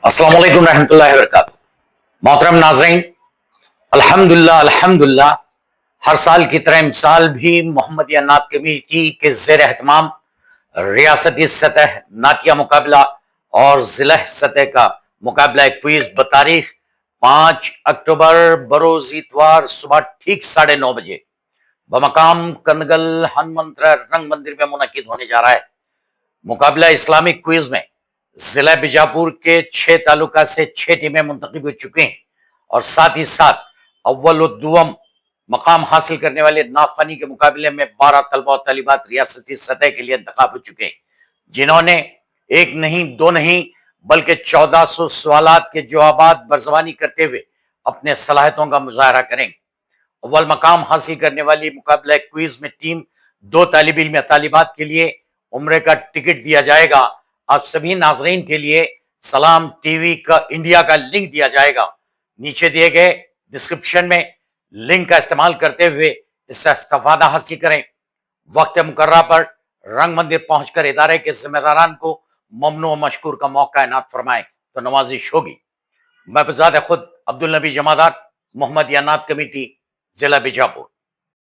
अस्सलाम वालेकुम रहमतुल्लाहि व बरकातहू। मोहतरम नाज़रीन, अल्हम्दुलिल्लाह हर साल की तरह इमसाल भी मोहम्मदिया नात कमेटी के ज़ेर एहतमाम रियासती सतह नातिया मुकाबला और ज़िला सतह का मुकाबला क्विज बतारीख 5 अक्टूबर बरोज़ इतवार सुबह ठीक 9:30 बजे बमकाम कंदगल हनुमंत रंग मंदिर में मुनक्किद होने जा रहा है। मुकाबला इस्लामिक क्विज में जिला बीजापुर के 6 तालुका से 6 टीमें मुंतखब हो चुकी हैं और साथ ही साथ अव्वल और दुअम मकाम हासिल करने वाले नाफखानी के मुकाबले में 12 तलबा और तालिबात रियासती सतह के लिए इंतखाब हो चुके हैं, जिन्होंने एक नहीं दो नहीं बल्कि 1400 सवालात के जवाबात बरजबानी करते हुए अपने सलाहियतों का मुजाहरा करेंगे। अव्वल मकाम हासिल करने वाली मुकाबला क्विज में टीम 2 तालिब इल्म तालिबात के लिए उम्रे का टिकट दिया जाएगा। आप सभी नाजरीन के लिए सलाम टीवी का इंडिया का लिंक दिया जाएगा। नीचे दिए गए डिस्क्रिप्शन में लिंक का इस्तेमाल करते हुए इससे इस्तेफादा हासिल करें। वक्त मुकर्रर पर रंग मंदिर पहुंचकर इदारे के जिम्मेदारान को ममनू व मशकूर का मौका इनात फरमाए तो नवाजिश होगी। मैं बजात खुद अब्दुल नबी जमादार, मोहम्मदिया नात कमेटी, जिला बीजापुर।